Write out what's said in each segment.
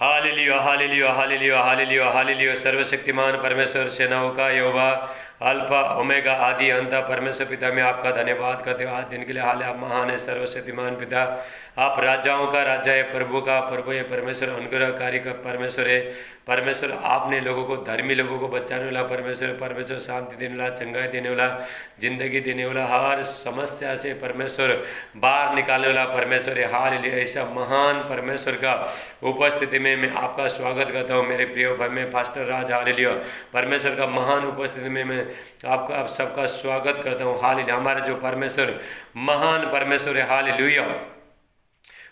Hallelujah hallelujah hallelujah hallelujah hallelujah. सर्वशक्तिमान परमेश्वर सेनाओं का यहोवा अल्फा ओमेगा आदि अंत परमेश्वर पिता में आपका धन्यवाद करते हो आज दिन के लिए। हाल आप महान है सर्वशक्तिमान पिता, आप राजाओं का राजा है, प्रभु का प्रभु है, परमेश्वर अनुग्रहकारी का परमेश्वर है। परमेश्वर आपने लोगों को, धर्मी लोगों को बचाने वाला परमेश्वर, परमेश्वर शांति देने वाला, चंगाई देने वाला, जिंदगी देने वाला, हर समस्या से परमेश्वर बाहर निकालने वाला परमेश्वर है। हालेलुया। ऐसा महान परमेश्वर का उपस्थिति में मैं आपका स्वागत करता हूँ मेरे प्रिय भाई में पास्टर राज। हालेलुया। परमेश्वर का महान उपस्थिति में मैं आपका आप सबका स्वागत करता हूँ। हालेलुया। हमारा जो परमेश्वर महान परमेश्वर है, हालेलुया,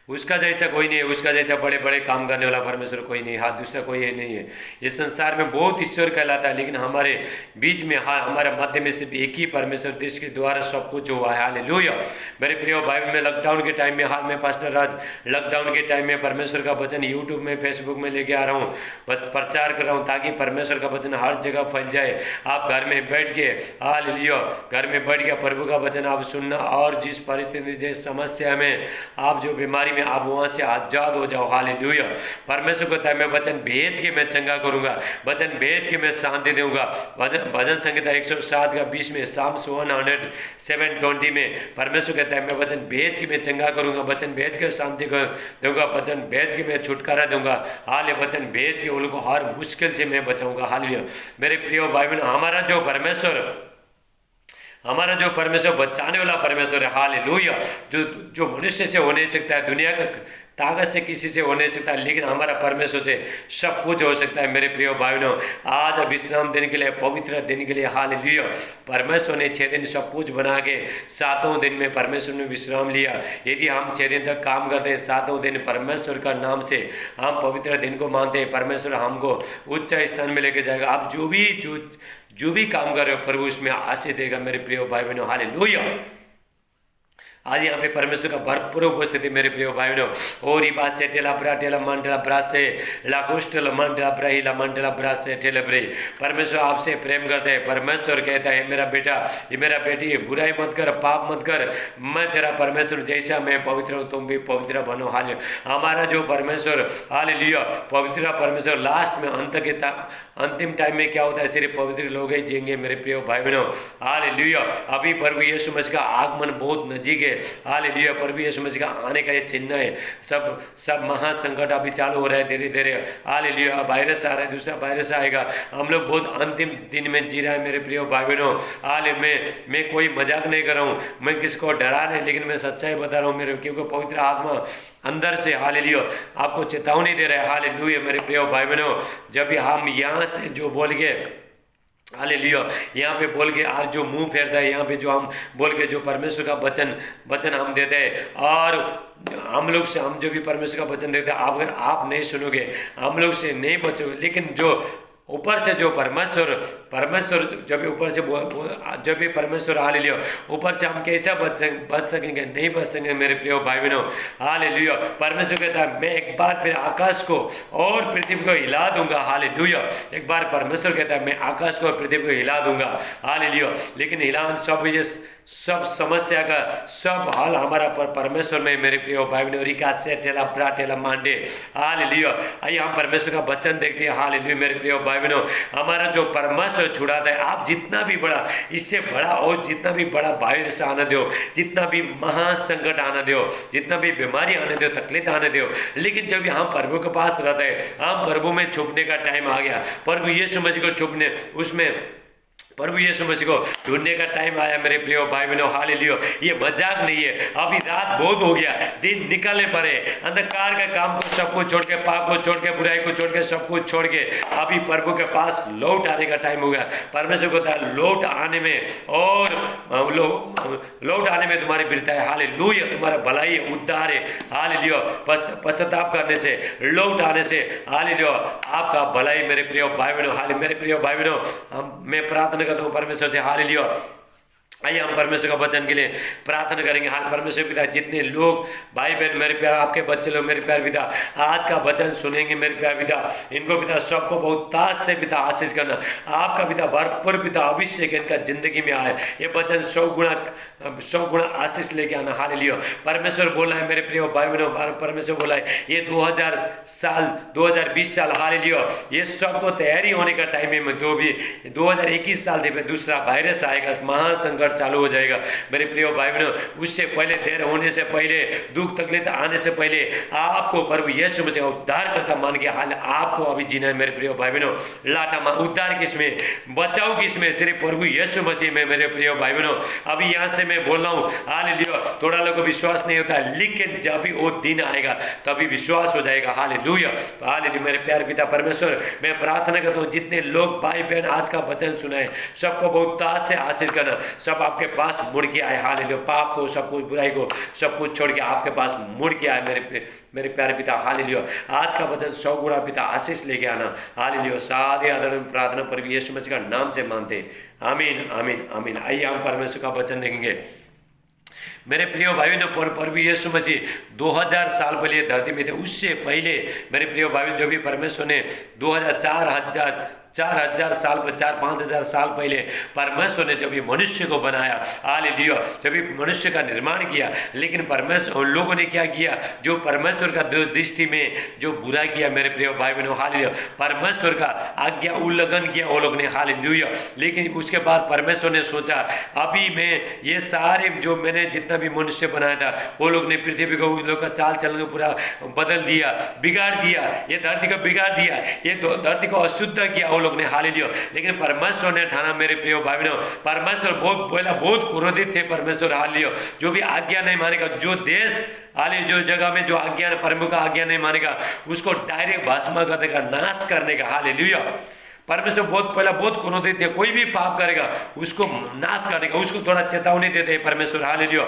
उसका जैसा कोई नहीं है, उसका जैसा बड़े बड़े काम करने वाला परमेश्वर कोई नहीं, हाँ दूसरा कोई है नहीं है। इस संसार में बहुत ईश्वर कहलाता है, लेकिन हमारे बीच में, हाँ हमारे मध्य में सिर्फ एक ही परमेश्वर, जिसके द्वारा सब कुछ हुआ है। हालेलुया। मेरे प्रिय भाई, में लॉकडाउन के टाइम में, हाल में पास्टर राज लॉकडाउन के टाइम में परमेश्वर का वचन यूट्यूब में, फेसबुक में लेके आ रहा हूँ, प्रचार कर रहा हूँ, ताकि परमेश्वर का वचन हर जगह फैल जाए। आप घर में बैठ के, हालेलुया, घर में बैठ के प्रभु का वचन आप सुनना, और जिस परिस्थिति, जिस समस्या में आप, जो बीमारी आप वहां से आजाद हो जाओ। हालेलुया। परमेश्वर को कहता है मैं वचन भेज के मैं चंगा करूंगा, वचन भेज के मैं शांति दूंगा। भजन संहिता 107 का 20 में, साम्स 107:20 में परमेश्वर कहता है मैं वचन भेज के मैं चंगा करूंगा, वचन भेज के शांति दूंगा, वचन भेज के मैं छुटकारा दूंगा। हाल वचन भेज के उनको हर मुश्किल से मैं बचाऊंगा। हालेलुया। मेरे प्रिय भाई बहन, हमारा जो परमेश्वर बचाने वाला परमेश्वर है, हालेलुया, जो मनुष्य से हो नहीं सकता है, दुनिया का ताकत से किसी से हो नहीं सकता, लेकिन हमारा परमेश्वर से सब कुछ हो सकता है। मेरे प्रिय भाइयों, आज विश्राम दिन के लिए, पवित्र दिन के लिए, हालेलुया, परमेश्वर ने 6 दिन सब कुछ बना के 7वें दिन में परमेश्वर ने विश्राम लिया। यदि हम 6 दिन तक काम करते हैं, 7वें दिन परमेश्वर का नाम से हम पवित्र दिन को मानते हैं, परमेश्वर हमको उच्च स्थान में लेके जाएगा। आप जो भी काम कर रहे हो, प्रभु उसमें आशीष देगा। मेरे प्रिय भाई बहनों, हालेलुया। आज यहाँ पे परमेश्वर का भरपूर उपस्थिति मेरे प्रिय भाई बहनों। और ई बात से टेला ब्रा टेला मन टेला ब्रा से लाकुष्टल मन टेला ब्राहिला मन टेला ब्रा से टेले ब्रे। परमेश्वर आपसे प्रेम करते हैं। परमेश्वर कहता है मेरा बेटा, ये मेरा बेटी, बुराई मत कर, पाप मत कर, मैं तेरा परमेश्वर जैसा मैं पवित्र हूँ, तुम भी पवित्र बनो। हाल हमारा जो परमेश्वर, हालेलुया, पवित्र परमेश्वर, लास्ट में अंतिम टाइम में क्या होता है, सिर्फ पवित्र लोग ही जिएंगे। मेरे प्रिय भाई बहनों, हालेलुया। अभी प्रभु यीशु मसीह का आगमन बहुत नजीक है। हालेलुया। प्रभु यीशु मसीह का आने का ये चिन्ह है। सब महासंकट अभी चालू हो रहा है धीरे धीरे। हालेलुया। वायरस आ रहा है, दूसरा वायरस आएगा। हम लोग बहुत अंतिम दिन में जी रहे हैं मेरे प्रिय भाई बहनों। हाल मैं कोई मजाक नहीं कर रहा हूँ, मैं किसको डरा नहीं, लेकिन मैं सच्चाई बता रहा हूँ मेरे, क्योंकि पवित्र आत्मा अंदर से, हालेलुया, आपको चेतावनी दे रहा है। हालेलुया। मेरे प्रिय भाई बहनों, जब हम यहाँ से जो बोल के, हालेलुया, यहाँ पे बोल के आज जो मुंह फेरता है, यहाँ पे जो हम बोल के जो परमेश्वर का वचन हम देते हैं, और हम लोग से, हम जो भी परमेश्वर का वचन देते हैं, अगर आप नहीं सुनोगे, हम लोग से नहीं बचोगे, लेकिन जो ऊपर से जो परमेश्वर जब ऊपर से जब भी परमेश्वर, हालेलुया, ऊपर से हम कैसे बच सकेंगे, नहीं बच सकेंगे मेरे प्रिय भाई बहनों। हालेलुया। परमेश्वर कहता है मैं एक बार फिर आकाश को और पृथ्वी को हिला दूंगा। हालेलुया। एक बार परमेश्वर कहता है मैं आकाश को और पृथ्वी को हिला दूंगा। हालेलुया। लेकिन हिलान सब समस्या का सब हल हमारा परमेश्वर में मेरे प्रिय भाई बहनों। रिका से टेला प्रा टेला मांडे। हालेलुया। आइए हम परमेश्वर का वचन देखते हैं। हालेलुया। मेरे प्रिय भाई बहनों, हमारा जो परमेश्वर छुड़ाता है, आप जितना भी बड़ा, इससे बड़ा और जितना भी बड़ा वायरस आने दो, जितना भी महासंकट आने दो, जितना भी बीमारी आने दो, तकलीफ आने दो, लेकिन जब हम प्रभु के पास रहते हैं, हम प्रभु में छुपने का टाइम आ गया। प्रभु यीशु मसीह को छुपने, उसमें प्रभु यीशु मसीह को ढूंढने का टाइम आया मेरे प्रिय भाई बहनों। हालेलुया। ये मजाक नहीं है। अभी रात बहुत हो गया, दिन निकलने पड़े, अंधकार के काम को सब कुछ छोड़ के, पाप को छोड़ के, बुराई को छोड़ के, सब कुछ छोड़ के अभी प्रभु के पास लौट आने का टाइम हो गया। परमेश्वर को था लौट आने में, और लौट आने में तुम्हारी वीरता है। हालेलुया। तुम्हारा भलाई है, उद्धार है। हालेलुया। पश्चाताप करने से, लौट आने से, हालेलुया, आपका भलाई मेरे प्रिय भाई बहनों। हाल मेरे प्रिय भाई बहनों, मैं प्रार्थना करता हूँ परमेश्वर से, हालेलुया, आइए हम परमेश्वर का वचन के लिए प्रार्थना करेंगे। हाल परमेश्वर पिता, जितने लोग भाई बहन मेरे प्यार आपके बच्चे लोग मेरे प्यार पिता आज का वचन सुनेंगे मेरे प्यार पिता, इनको पिता सबको बहुत ताज से पिता आशीष करना। आपका पिता भरपूर पिता अभिषेक इनका जिंदगी में आए, ये वचन 100 गुणा आशीष लेके आना। हालेलुया। परमेश्वर बोला है मेरे प्रिय भाई बहनों, परमेश्वर बोला है ये 2020 साल हालेलुया, ये सबको तैयारी होने का टाइम है। तो भी 2021 साल से दूसरा वायरस आएगा, महासंकट चालू हो जाएगा मेरे प्रिय भाई बहनों। उससे पहले, देर होने से पहले, दुख तकलीफ आने से पहले आपको प्रभु यीशु मसीह उद्धार करता मान के हाल आपको अभी जीना है मेरे प्रिय भाई बहनों। लाटा मां उद्धार किसमें, बचाओ किसमें, सिर्फ प्रभु यीशु मसीह में मेरे प्रिय भाई बहनों। अभी यहाँ से मैं बोल रहा हूँ हालेलुया। थोड़ा लोगों को विश्वास नहीं होता है, लेकिन जब भी वो दिन आएगा तभी विश्वास हो जाएगा। Hallelujah hallelujah. मेरे प्यार पिता परमेश्वर, मैं प्रार्थना करता हूँ जितने लोग भाई बहन आज का वचन सुनाए सबको बहुत ताज से आशीष करना, सब आपके पास मुड़ के आए। हालेलुया। पाप को, सब कुछ बुराई को, सब कुछ छोड़ के आपके पास मुड़ के आए मेरे प्यारे पिता। हालेलुया। आज का वचन 100 गुणा पिता आशीष लेके आना। हालेलुया। सादे आदरण प्रार्थना पर यीशु मसीह का नाम से मानते, आमीन आमीन आमीन। आइए हम परमेश्वर का वचन देखेंगे मेरे प्रिय भाई ने। प्रभु यीशु मसीह 2000 साल पहले धरती में थे, उससे पहले मेरे प्रिय भाई जो भी परमेश्वर ने 4,000 साल पर 4-5,000 साल पहले परमेश्वर ने जब ये मनुष्य को बनाया, हालेलुया, जब ये मनुष्य का निर्माण किया, लेकिन परमेश्वर उन लोगों ने क्या किया, जो परमेश्वर का दृष्टि में जो बुरा किया मेरे प्रिय भाई बहनों, हालेलुया, परमेश्वर का आज्ञा उल्लंघन किया वो लोग ने, हालेलुया। लेकिन उसके बाद परमेश्वर ने सोचा अभी मैं ये सारे जो मैंने जितना भी मनुष्य बनाया था वो लोग ने पृथ्वी को उन लोग का चाल चलन पूरा बदल दिया, बिगाड़ दिया, ये धरती को बिगाड़ दिया, ये धरती को अशुद्ध किया लोग ने, हालेलुया। लेकिन परमेश्वर ने ठाना मेरे प्रिय भाई बहनों, परमेश्वर बहुत क्रोधित थे परमेश्वर, हालेलुया। जो भी आज्ञा नहीं मानेगा, जो देश हाले जो जगह में जो आज्ञा प्रमुख आज्ञा नहीं मानेगा उसको डायरेक्ट भस्म कर देगा, नाश करने का, हालेलुया। परमेश्वर बहुत क्रोधित थे, कोई भी पाप करेगा उसको नाश करने का, उसको थोड़ा चेतावनी देते हैं परमेश्वर, हालेलुया।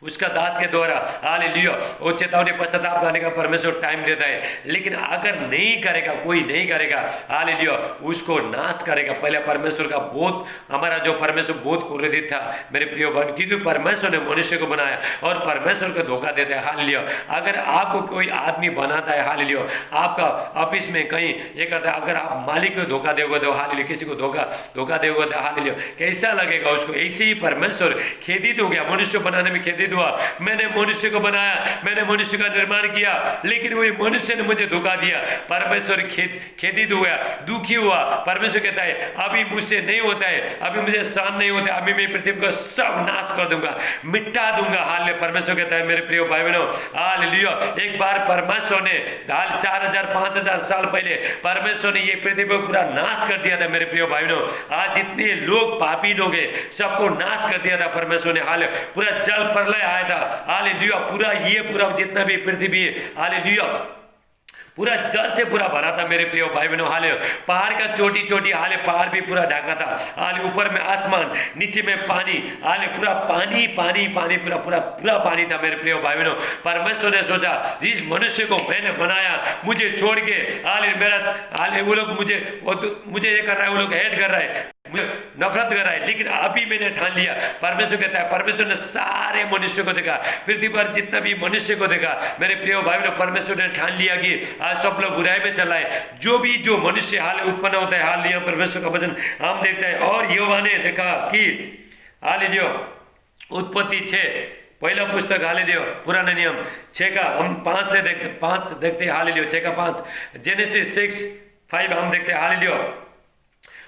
उसका दास के द्वारा, हालेलुया, वो चेतावनी पश्चाताप करने का परमेश्वर टाइम देता है। लेकिन अगर नहीं करेगा, कोई नहीं करेगा, हालेलुया, उसको नाश करेगा। पहले परमेश्वर का बहुत, हमारा जो परमेश्वर बहुत क्रोधित था मेरे प्रिय बहन, क्योंकि परमेश्वर ने मनुष्य को बनाया और परमेश्वर को धोखा देता है, हालेलुया। अगर आपको कोई आदमी बनाता है, हालेलुया, आपका ऑफिस में कहीं ये करता है, अगर आप मालिक को धोखा दोगे तो, हालेलुया, किसी को धोखा दोगे तो, हालेलुया, कैसा लगेगा उसको। ऐसे ही परमेश्वर खेदित हो गया, मनुष्य बनाने में खेदित हुआ। मैंने मनुष्य को बनाया, मैंने मनुष्य का निर्माण किया, लेकिन वही मनुष्य ने मुझे धोखा दिया। परमेश्वर खेदित हुआ, दुखी हुआ। परमेश्वर कहता है अभी मुझसे नहीं होता है, अभी मुझे सहन नहीं होता, अभी मैं पृथ्वी को सब नाश कर दूंगा, मिटा दूंगा। हालेलुया। परमेश्वर कहता है मेरे प्रिय भाई बहनों, हालेलुया। एक बार परमेश्वर ने 4,000-5,000 साल पहले परमेश्वर ने ये पृथ्वी को पूरा नाश कर दिया था मेरे प्रिय भाई बहनों। आज जितने लोग पापी लोग हैं सबको नाश कर दिया था परमेश्वर ने, हालेलुया। पूरा जल प्रलय आया था, हालेलुया, पूरा जितना भी पृथ्वी है, हालेलुया, पूरा जल से पूरा भरा था मेरे प्रिय भाई बहनों, हालेलुया। पहाड़ का चोटी, हाले पहाड़ भी पूरा ढका था, हाले ऊपर में आसमान, नीचे में पानी, हाले पूरा पानी पूरा पानी था मेरे प्रिय भाई बहनों। परमेश्वर ने सोचा जिस मनुष्य को मैंने बनाया मुझे छोड़ के, हाले वो लोग मुझे ये कर रहा है, वो लोग हेट कर रहा है, नफरत कर रहा है, लेकिन अभी मैंने ठान लिया। परमेश्वर कहता है, परमेश्वर ने सारे मनुष्य को देखा, पृथ्वी पर जितना भी मनुष्य को देखा मेरे प्रिय भाई बहनों, परमेश्वर ने ठान लिया कि आज सब लोग बुराई में चला है। जो मनुष्य हाल उत्पन्न होता है, हाल यहाँ परमेश्वर का वचन हम देखते हैं। और यहोवा ने देखा कि, हालेलुया, उत्पत्ति 6 पहला पुस्तक, हालेलुया, पुराना नियम 6 का हम 5 देखते हैं, हालेलुया, 6 का 5, जेनेसिस 6:5 हम देखते हैं, हालेलुया।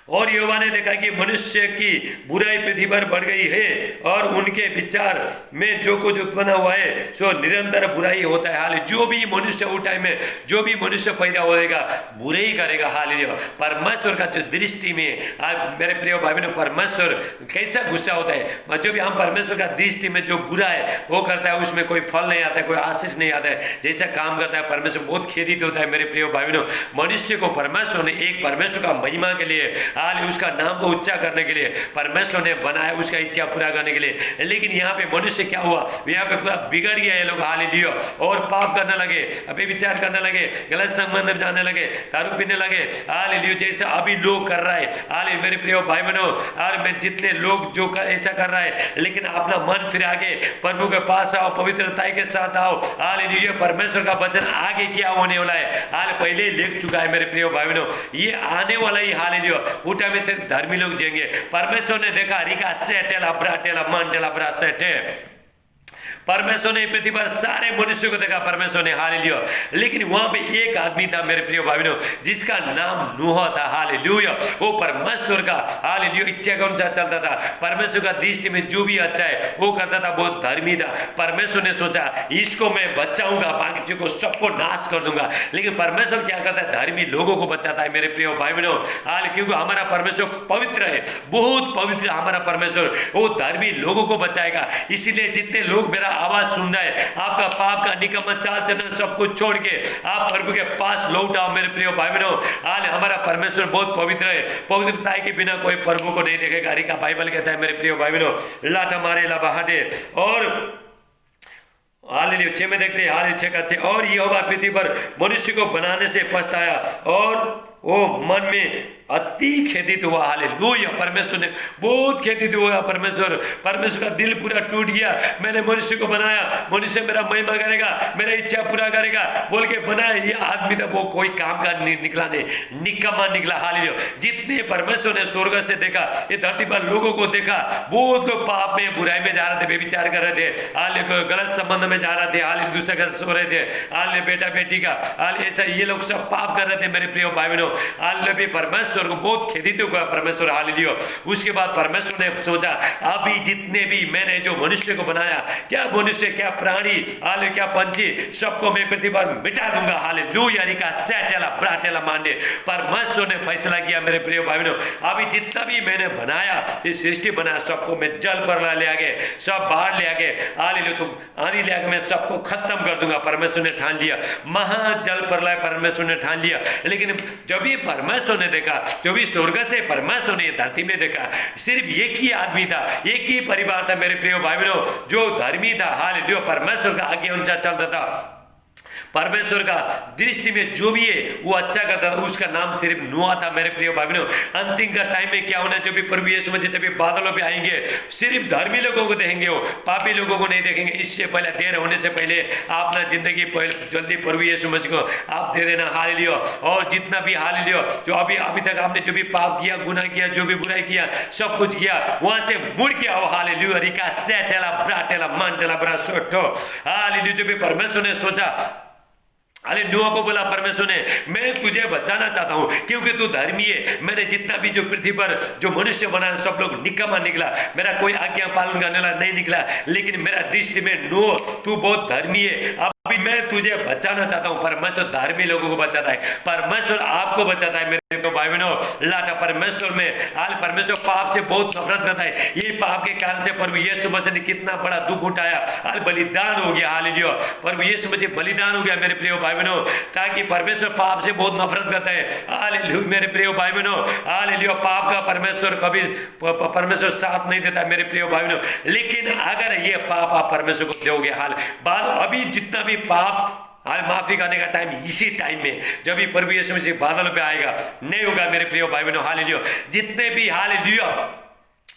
और यहोवा ने देखा कि मनुष्य की बुराई पृथ्वी पर बढ़ गई है और उनके विचार में जो कुछ उत्पन्न हुआ है सो निरंतर बुराई होता है। हाल जो भी मनुष्य उठाए में जो भी मनुष्य पैदा होएगा बुराई करेगा, हालेलुया। परमेश्वर का जो दृष्टि में आज मेरे प्रिय भाई बहनों, परमेश्वर कैसा गुस्सा होता है। जो भी हम परमेश्वर का दृष्टि में जो बुरा है वो करता है, उसमें कोई फल नहीं आता है, कोई आशीष नहीं आता है, जैसा काम करता है परमेश्वर बहुत खेदित होता है मेरे प्रिय भाई बहनों। मनुष्य को परमेश्वर ने एक परमेश्वर का महिमा के लिए, हाल उसका नाम को ऊंचा करने के लिए परमेश्वर ने बनाया, उसका इच्छा पूरा करने के लिए। लेकिन यहाँ पे मनुष्य क्या हुआ, यहाँ पे पूरा बिगड़ गया ये लोग, हालेलुया, और पाप करने लगे, अभी विचार करने लगे, गलत संबंध में जाने लगे, दारू पीने लगे, हालेलुया, जैसा अभी लोग कर रहा है। हालेलुया मेरे प्रिय भाई बहनों, और मैं जितने लोग जो ऐसा कर रहा है, लेकिन अपना मन फिर आगे प्रभु के पास आओ, पवित्रता के साथ आओ, हालेलुया, परमेश्वर का वचन आगे क्या होने वाला है, हाल पहले ही लिख चुका है मेरे प्रिय भाई बहनों, ये आने वाला ही, हालेलुया, उठा में सिर्फ धर्मी लोग जिएंगे। परमेश्वर ने देखा रिका सेटेला ब्राटेला मानटेला ब्रा सेटे, परमेश्वर ने पृथ्वी पर सारे मनुष्यों को देखा परमेश्वर ने, हालेलुया, लेकिन वहां पे एक आदमी था मेरे प्रिय भाइयों जिसका नाम नूह था, हालेलुया, वो परमेश्वर का, हालेलुया, इच्छा के अनुसार चलता था, परमेश्वर का दृष्टि में जो भी अच्छा है वो करता था, बहुत धर्मी था। परमेश्वर ने सोचा इसको मैं बचाऊंगा, बाकी को सबको नाश कर दूंगा, लेकिन परमेश्वर क्या करता है, धर्मी लोगों को बचाता है मेरे प्रिय भाई बहनों, हाल क्योंकि हमारा परमेश्वर पवित्र है, बहुत पवित्र हमारा परमेश्वर, वो धर्मी लोगों को बचाएगा। इसीलिए जितने लोग मेरा आवाज सुन रहा है, आपका पाप का निकम्मा चाल चलन सब कुछ छोड़ के आप प्रभु के पास लौट आओ मेरे प्रिय भाई बहनों। हाल हमारा परमेश्वर बहुत पवित्र है, पवित्रता के बिना कोई प्रभु को नहीं देखेगा। हरि का बाइबल कहता है मेरे प्रिय भाई बहनों, लाटा मारे ला बहाटे, और हालेलुया 6 में देखते हैं, हालेलुया 6 का 6, और यहोवा पृथ्वी पर मनुष्य को बनाने से पछताया और वो मन में अति खेदित हुआ, हालेलुया, परमेश्वर ने बहुत खेदित हुआ, परमेश्वर का दिल पूरा टूट गया, मैंने मनुष्य को बनाया, मनुष्य मेरा महिमा करेगा, मेरा इच्छा पूरा करेगा बोल के बनाया, ये आदमी था वो कोई काम का निकला नहीं, निकम्मा निकला, हालेलुया। जितने परमेश्वर ने स्वर्ग से देखा, ये धरती पर लोगों को देखा, बहुत लोग पाप में बुराई में जा रहे थे, बेविचार कर रहे थे, हालेलुया, गलत संबंध में जा रहे थे, हालेलुया, दूसरे का सो रहे थे, हालेलुया, बेटा बेटी का, हालेलुया, ऐसा ये लोग सब पाप कर रहे थे मेरे प्रिय भाई बहनों, हालेलुया, परमेश्वर को बहुत खेदित हुआ परमेश्वर, हालेलुया। उसके बाद परमेश्वर ने सोचा अभी जितने भी मैंने जो मनुष्य को बनाया, क्या मनुष्य, क्या प्राणी, हालेलुया, क्या पंछी, सबको मैं पृथ्वी पर मिटा दूंगा, हालेलुया, रिका सेटेला ब्राटेला मांडे। परमेश्वर ने फैसला किया मेरे प्रिय भाई बहनों, अभी जितना भी मैंने बनाया, इस सृष्टि बनाया, सबको मैं जल पर ले आके, सब बाहर ले आके, हालेलुया, तुम आंधी ले आके मैं सबको खत्म कर दूंगा। परमेश्वर ने ठान लिया, महाजल प्रलय परमेश्वर ने ठान लिया। लेकिन जब भी परमेश्वर ने देखा, जो भी स्वर्ग से परमेश्वर ने धरती में देखा, सिर्फ एक ही आदमी था, एक ही परिवार था मेरे प्रिय भाई बहनों, जो धर्मी था, हालेलुया, परमेश्वर का आज्ञा अनुसार चलता था, परमेश्वर का दृष्टि में जो भी है वो अच्छा करता था, उसका नाम सिर्फ नूह था मेरे प्रिय भाई बहनों। अंतिम का टाइम में क्या होना, जो भी प्रभु यीशु मसीह जब भी बादलों पे आएंगे, सिर्फ धर्मी लोगों को देखेंगे, वो पापी लोगों को नहीं देखेंगे। इससे पहले, देर होने से पहले अपना जिंदगी पहले जल्दी प्रभु यीशु मसीह को आप दे देना, हालेलुया। और जितना भी, हालेलुया, जो अभी तक आपने जो भी पाप किया, गुनाह किया, जो भी बुराई किया, सब कुछ किया, वहां से मुड़ के आओ, हालेलुया, रिका सेटेला ब्राटेला मांटेला ब्रा सोटो, हालेलुया। जो भी परमेश्वर ने सोचा, अरे नूह को बोला परमेश्वर ने, मैं तुझे बचाना चाहता हूं क्योंकि तू धर्मी है, मैंने जितना भी जो पृथ्वी पर जो मनुष्य बनाया सब लोग निकम्मा निकला, मेरा कोई आज्ञा पालन करने वाला नहीं निकला, लेकिन मेरा दृष्टि में नूह तू बहुत धर्मी है, अभी मैं तुझे बचाना चाहता हूं। परमेश्वर धार्मी लोगों को बचाता है, परमेश्वर आपको बचाता है मेरे भाई बहनों, लाटा परमेश्वर में, हाल परमेश्वर पाप से बहुत नफरत करता है। ये पाप के कारण से प्रभु यीशु मसीह ने कितना बड़ा दुख उठाया, हाल बलिदान हो गया, हालेलुया, प्रभु यीशु मसीह बलिदान हो गया मेरे प्रिय भाई बहनों, ताकि परमेश्वर पाप से बहुत नफरत करता है, हालेलुया मेरे प्रिय भाई बहनों, हालेलुया। पाप का परमेश्वर कभी परमेश्वर साथ नहीं देता मेरे प्रिय भाई बहनों, लेकिन अगर ये पाप आप परमेश्वर को दोगे, हाल बाद अभी जितना भी पाप, हाल माफी करने का टाइम इसी टाइम में, जब भी प्रभु यीशु मसीह बादलों पे आएगा, नहीं होगा मेरे प्रिय भाई बहनों, हालेलुया। जितने भी, हालेलुया,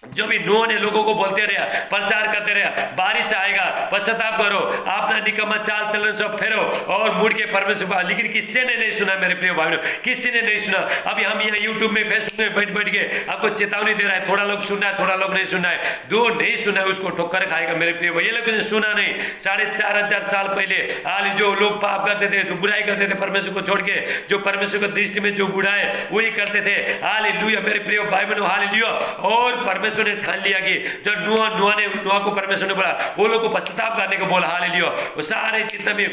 जो भी नूह ने लोगों को बोलते रहे, प्रचार करते रहे, बारिश आएगा, पश्चाताप करो, अपना निकम्मा चाल चलन सब फेरो और मुड़ के परमेश्वर, लेकिन किसी ने नहीं सुना मेरे प्रिय भाइयों, किसी ने नहीं सुना। अभी हम यहाँ यूट्यूब में, फेसबुक में बैठ के आपको चेतावनी दे रहा है, थोड़ा लोग सुनना है, थोड़ा लोग नहीं सुनना है, जो नहीं सुना है उसको ठोकर खाएगा मेरे प्रिय भाई। ये लोग ने सुना नहीं, 4500 साल पहले हाल जो लोग पाप करते थे, जो बुराई करते थे परमेश्वर को छोड़ के, जो परमेश्वर की दृष्टि में जो बुरा है वही करते थे, हालेलुया मेरे प्रिय भाई बहनों, हालेलुया। और परमेश्वर ने ठान लिया कि जो नूह को परमेश्वर ने बोला, वो लोग को पश्चाताप करने को बोला, हालेलुया। वो सारे जितना भी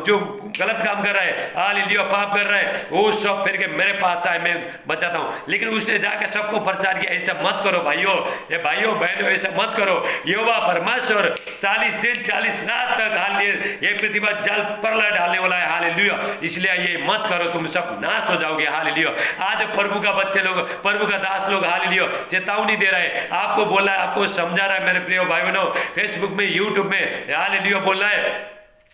जो गलत काम कर रहा है, हालेलुया, पाप कर रहा है, वो सब फिर के मेरे पास आए, मैं बचाता हूँ। लेकिन उसने जाकर सबको प्रचार किया, ऐसा मत करो भाइयों, ये भाइयों बहनों, ऐसा मत करो। यहोवा परमेश्वर 40 दिन 40 रात तक ये पृथ्वी पर जल प्रलय डालने वाला है, हालेलुया। इसलिए ये मत करो, तुम सब नाश हो जाओगे, हालेलुया। आज प्रभु का बच्चे लोग, प्रभु का दास लोग, हालेलुया, चेतावनी दे रहा है, आपको बोल रहा है, आपको समझा रहा है मेरे प्रिय भाई बहनों, फेसबुक में, यूट्यूब में, हालेलुया, बोल रहा है,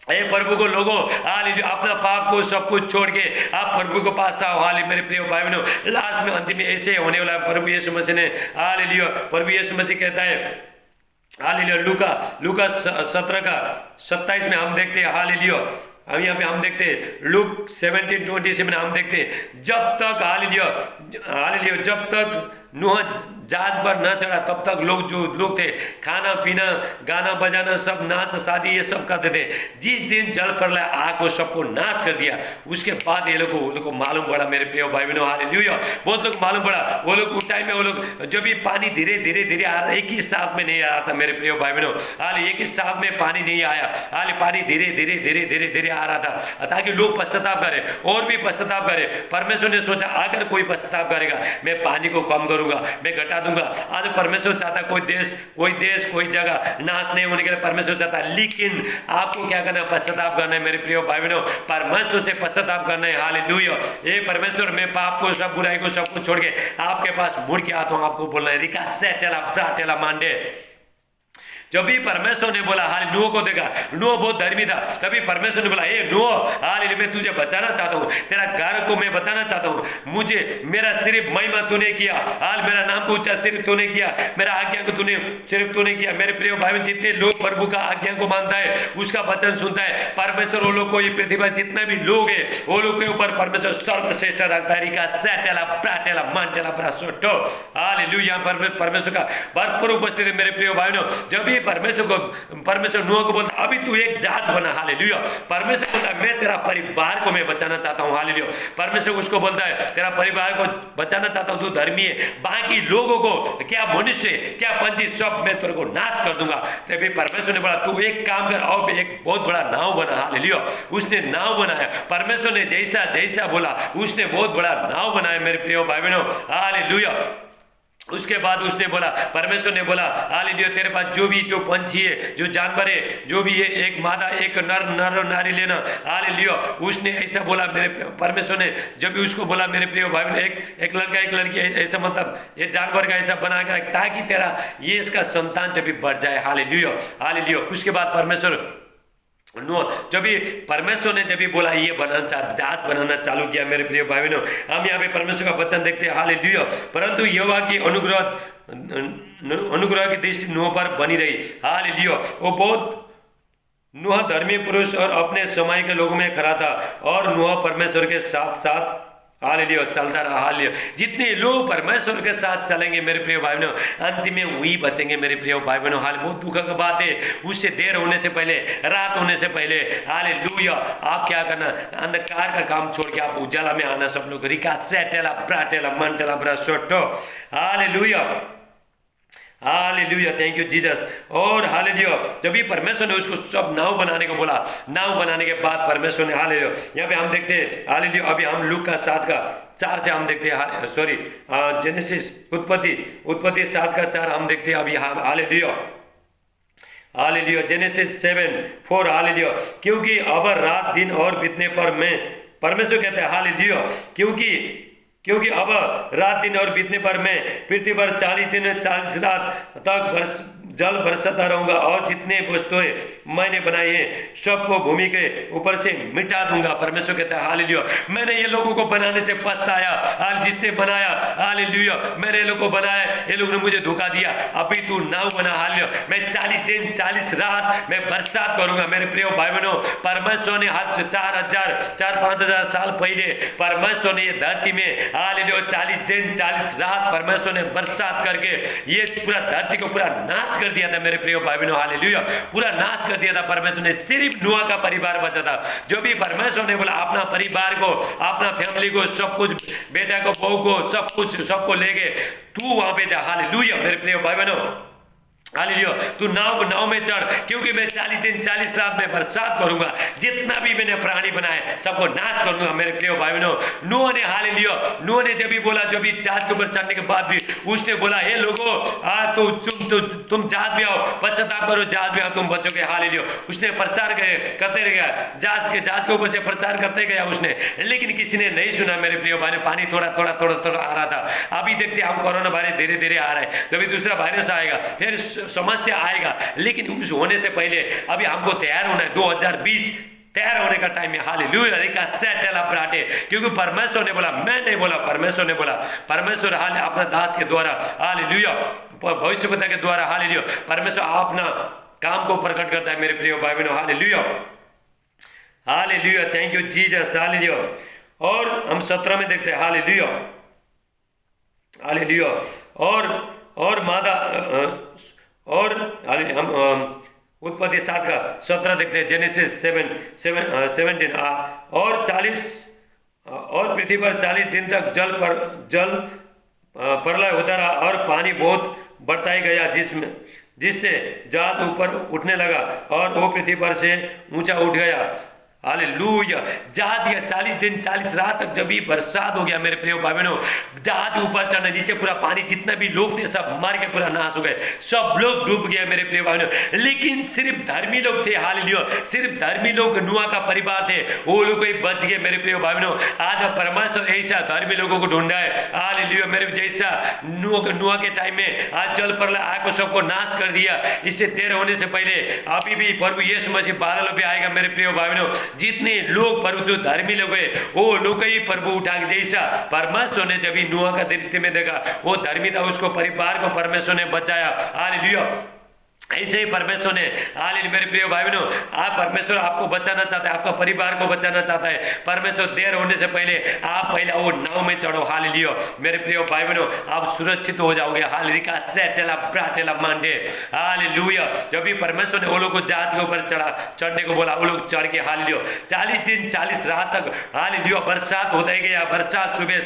ए प्रभु को लोगों, हालेलुया, अपना पाप को सब कुछ छोड़ के आप प्रभु को पास आओ, हालेलुया। मेरे प्रिय भाई बहनों, लास्ट में अंतिम में ऐसे होने वाला है। प्रभु यीशु मसीह ने, हालेलुया, प्रभु यीशु मसीह कहता है, हालेलुया, लूका 17 का 27 में हम देखते हैं, हालेलुया, हम यहाँ पे हम देखते हैं लूक 17:27 में हम देखते हैं, जब तक, हालेलुया, जब तक नूह जहाज पर न चढ़ा तब तक जो लोग थे, खाना पीना, गाना बजाना, सब नाच शादी ये सब करते थे। जिस दिन जल प्रलय आग को सबको नाश कर दिया, उसके बाद ये लोग को मालूम पड़ा, मेरे प्रिय भाई बहनों, हालेलुया, बहुत लोग मालूम पड़ा। वो लोग उस टाइम में, वो लोग जब भी पानी धीरे धीरे आ रहा, एक ही साथ में नहीं आ रहा था मेरे प्रिय भाई बहनों, हालेलुया, एक ही साथ में पानी नहीं आया, हालेलुया, पानी धीरे आ रहा था ताकि लोग पश्चाताप करें और भी पश्चाताप करें। परमेश्वर ने सोचा अगर कोई पश्चाताप करेगा, मैं पानी को कम करूंगा, मैं घटा दूंगा। आज परमेश्वर चाहता कोई देश कोई जगह नाश नहीं होने के लिए परमेश्वर चाहता है, लेकिन आपको क्या करना है? पश्चाताप करना है मेरे प्रिय भाई बहनों, परमेश्वर से पश्चाताप करना है, हालेलुया। ये परमेश्वर, मैं पाप को, सब बुराई को, सब कुछ छोड़ के आपके पास मुड़ के आता हूं, आपको बोलना है, रिका सेटेला प्राटेला मांडे। जब भी परमेश्वर ने बोला, हाल नूह को देखा, नूह बहुत धर्मी था, तभी परमेश्वर ने बोला, ए नूह, हाल मैं तुझे बचाना चाहता हूँ, तेरा घर को मैं बताना चाहता हूँ, मुझे मेरा सिर्फ महिमा तूने किया, हाल मेरा नाम को ऊंचा सिर्फ तूने किया, मेरा आज्ञा को सिर्फ तूने किया। मेरे प्रिय भाई, जितने लोग प्रभु का आज्ञा को मानता है, उसका वचन सुनता है, परमेश्वर वो लोग को, ये पृथ्वी पर जितने भी लोग है, वो लोग के ऊपर परमेश्वर सर्वश्रेष्ठ रखता है, रिका सेटेला प्राटेला मांटेला प्रासोटो, हालेलुया। परमेश्वर का भरपूर उपस्थिति मेरे प्रिय भाइयों। जब भी परमेश्वर नूह को बोलता, अभी तू एक जात बना, हालेलुया। परमेश्वर बोलता है, मैं तेरा परिवार को मैं बचाना चाहता हूँ, हालेलुया। परमेश्वर उसको बोलता है, तेरा परिवार को बचाना चाहता हूँ, तू धर्मी है, बाकी लोगों को, क्या मनुष्य, क्या पंछी, सब मैं तेरे को नाश कर दूंगा। तभी परमेश्वर ने बोला, तू एक काम कर, और एक बहुत बड़ा नाव बना, हालेलुया। उसने नाव बनाया, परमेश्वर ने जैसा बोला, उसने बहुत बड़ा नाव बनाया मेरे प्रिय भाई बहनों, हालेलुया। उसके बाद उसने बोला, परमेश्वर ने बोला, हालेलुया, तेरे पास जो पंछी है, जो जानवर है, जो भी है, एक मादा एक नर नारी लेना, हालेलुया। उसने ऐसा बोला, मेरे परमेश्वर ने जब भी उसको बोला, मेरे प्रिय भाई बहन, एक लड़का एक लड़की, ऐसा मतलब ये जानवर का ऐसा बना कर, ताकि तेरा ये इसका संतान जब भी बढ़ जाए, हालेलुया, हालेलुया। उसके बाद परमेश्वर जब भी परमेश्वर ने जब भी बोला, ये जहाज बनाना चालू किया मेरे प्रिय भाई बहनों। हम यहाँ पे परमेश्वर का वचन देखते हैं, हालेलुया। परंतु यहोवा की अनुग्रह की दृष्टि नूह पर बनी रही, हालेलुया। वो बहुत नूह धर्मी पुरुष और अपने समय के लोगों में खड़ा था, और नूह परमेश्वर के साथ साथ, हालेलुया, चलता रहा, हालेलुया। जितने लोग परमेश्वर के साथ चलेंगे मेरे प्रिय भाई बहनों, अंतिम में वही बचेंगे मेरे प्रिय भाई बहनों। हाल बहुत दुख का बात है, उससे देर होने से पहले, रात होने से पहले, हालेलुया, आप क्या करना, अंधकार का काम छोड़ के आप उजाला में आना, सब लोग, रिका सेटेला प्राटेला मंटेला ब्रासोटो, hallelujah, hallelujah, thank you Jesus. और हालेलुया, जब भी परमेश्वर ने उसको सब नाव बनाने को बोला, नाव बनाने के बाद परमेश्वर ने, हालेलुया, यहाँ पे हम देखते हैं, हालेलुया, अभी हम लूका का 7 का 4 से हम देखते हैं, सॉरी, जेनेसिस उत्पत्ति 7 का 4 हम देखते हैं अभी, हालेलुया, हालेलुया, जेनेसिस 7:4, हालेलुया। क्योंकि अब रात दिन और बीतने पर मैं, परमेश्वर कहते हैं, हालेलुया, क्योंकि अब रात दिन और बीतने पर मैं पृथ्वी पर 40 दिन 40 रात तक जल बरसाता रहूंगा, और जितने वस्तुएं मैंने बनाई हैं सबको भूमि के ऊपर से मिटा दूंगा। परमेश्वर कहता है, हालेलुया, मैंने ये लोगों को बनाने से पछताया, आज जिसने बनाया, हालेलुया, मैंने ये लोगों को बनाया, ये लोगों ने मुझे धोखा दिया, अभी तू नाव बना, हालेलुया, मैं 40 दिन 40 रात मैं बरसात करूंगा। मेरे प्रिय भाई बहनों, परमेश्वर ने 4,000-5,000 साल पहले परमेश्वर ने ये धरती में, हालेलुया, 40 दिन 40 रात परमेश्वर ने बरसात करके ये पूरा धरती को पूरा नाश कर दिया था मेरे प्रिय भाई बहनों, हालेलुया, पूरा नाश कर दिया था परमेश्वर ने, सिर्फ नूह का परिवार बचा था। जो भी परमेश्वर ने बोला अपना परिवार को, अपना फैमिली को, सब कुछ, बेटा को, बहू को, सब कुछ, सबको ले गए, तू वहां पे जा, हालेलुया मेरे प्रिय भाई बहनों, हालेलुया, तू नाव में चढ़, क्योंकि मैं 40 दिन 40 रात में बरसात करूंगा, जितना भी मैंने प्राणी बनाए सबको नाश करूंगा मेरे प्रिय भाई बहनों। नूह ने, हालेलुया, नूह ने जब भी बोला, जो भी जहाज के ऊपर चढ़ने के बाद भी उसने बोला, हे लोगों, तुम जहाज में आओ, पश्चाताप करो, जहाज में आओ, तुम बचोगे, हालेलुया। उसने प्रचार करते गया, जहाज के ऊपर से प्रचार करते गया उसने, लेकिन किसी ने नहीं सुना मेरे प्रिय भाई, पानी थोड़ा थोड़ा थोड़ा थोड़ा आ रहा था। अभी देखते हम कोरोना वायरस धीरे धीरे आ रहा है, तो अभी दूसरा वायरस आएगा, फिर समस्या आएगा, लेकिन उस होने से पहले अभी हमको तैयार होना है। 2020 तैयार होने का टाइम है, हालेलुया, क्योंकि परमेश्वर ने बोला, मैं नहीं बोला, परमेश्वर ने बोला, परमेश्वर हाल अपना दास के द्वारा, हालेलुया, भविष्यवक्ता के द्वारा, हालेलुया, परमेश्वर अपना काम को प्रकट करता है मेरे प्रिय भाई बहनों, hallelujah, hallelujah, thank you Jesus, hallelujah. और हम 17 में देखते हैं, हालेलुया, हालेलुया, और मादा और हम उत्पत्ति 7 का 17 देखते हैं, जेनेसिस 17 और 40 और पृथ्वी पर 40 दिन तक जल प्रलय होता रहा और पानी बहुत बढ़ता ही गया, जिससे जहाज ऊपर उठने लगा और वो पृथ्वी पर से ऊंचा उठ गया, हालेलुया। जहाज या 40 दिन 40 रात तक जब भी बरसात हो गया मेरे प्रिय भाई बहनों, जहाज ऊपर चढ़ने, नीचे पूरा पानी, जितना भी लोग थे सब मार के पूरा नाश हो गए, सब लोग डूब गए मेरे प्रिय भाई बहनों, लेकिन सिर्फ धर्मी लोग थे, हालेलुया, सिर्फ धर्मी लोग, नूह का परिवार थे, वो लोग ही बच गए मेरे प्रिय भाई बहनों। आज परमेश्वर ऐसा धर्मी लोगों को ढूंढा है, हालेलुया, मेरे जैसा नूह के टाइम में आज जल प्रलय आकर सबको नाश कर दिया। इससे देर होने से पहले अभी भी प्रभु यीशु मसीह बादलों पे आएगा मेरे प्रिय भाई बहनों। जितने लोग प्रभु जो धर्मी लोग है वो लोग ही प्रभु उठा, जैसा परमेश्वर ने जब नूह का दृष्टि में देखा, वो धर्मी था, उसको परिवार को परमेश्वर ने बचाया, हालेलुया। ऐसे ही परमेश्वर ने, हालेलुया मेरे प्रिय भाई बहनों, आप परमेश्वर आपको बचाना चाहता है, आपका परिवार को बचाना चाहता है। परमेश्वर देर होने से पहले आप पहले वो नाव में चढ़ो, हालेलुया मेरे प्रिय भाई बहनों, आप सुरक्षित हो जाओगे, हालेलुया, सेटेला ब्राटेला मांडे, हालेलुया। जब भी परमेश्वर ने वो लोग को जहाज के ऊपर चढ़ने को बोला, वो लोग चढ़ के, हालेलुया, 40 दिन 40 रात तक, हालेलुया, बरसात होता ही गया, बरसात सुबह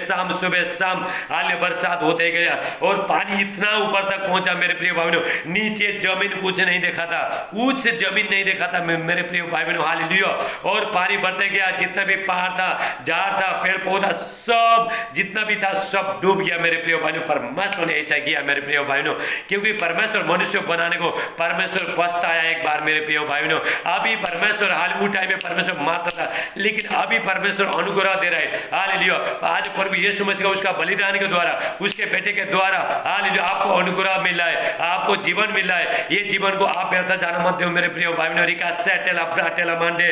शाम, हालेलुया, बरसात होता ही गया और पानी इतना ऊपर तक पहुंचा मेरे प्रिय भाई बहनों, नीचे जमीन कुछ नहीं देखा था, ऊंच से जमीन नहीं देखा था मेरे प्रिय भाई बहनों, हालेलुया। और पानी बढ़ते गया, जितना भी पहाड़ था, झाड़ था, पेड़ पौधा, सब जितना भी था सब डूब गया मेरे प्रिय भाइयों। परमेश्वर ने ऐसा किया मेरे प्रिय भाइयों, क्योंकि परमेश्वर मनुष्य बनाने को परमेश्वर पछताया एक बार मेरे प्रिय भाइयों। अभी परमेश्वर हाल उस टाइम में परमेश्वर मारता था, लेकिन अभी परमेश्वर अनुग्रह दे रहा है, हालेलुया। आज प्रभु यीशु मसीह का उसका बलिदान के द्वारा, उसके बेटे के द्वारा, हालेलुया, आपको अनुग्रह मिला है, आपको जीवन मिला है। ये जीवन को आप व्यर्थ जाना मत दो मेरे प्रिय भाइयों। रिका सेटेला ब्राटेला मांडे,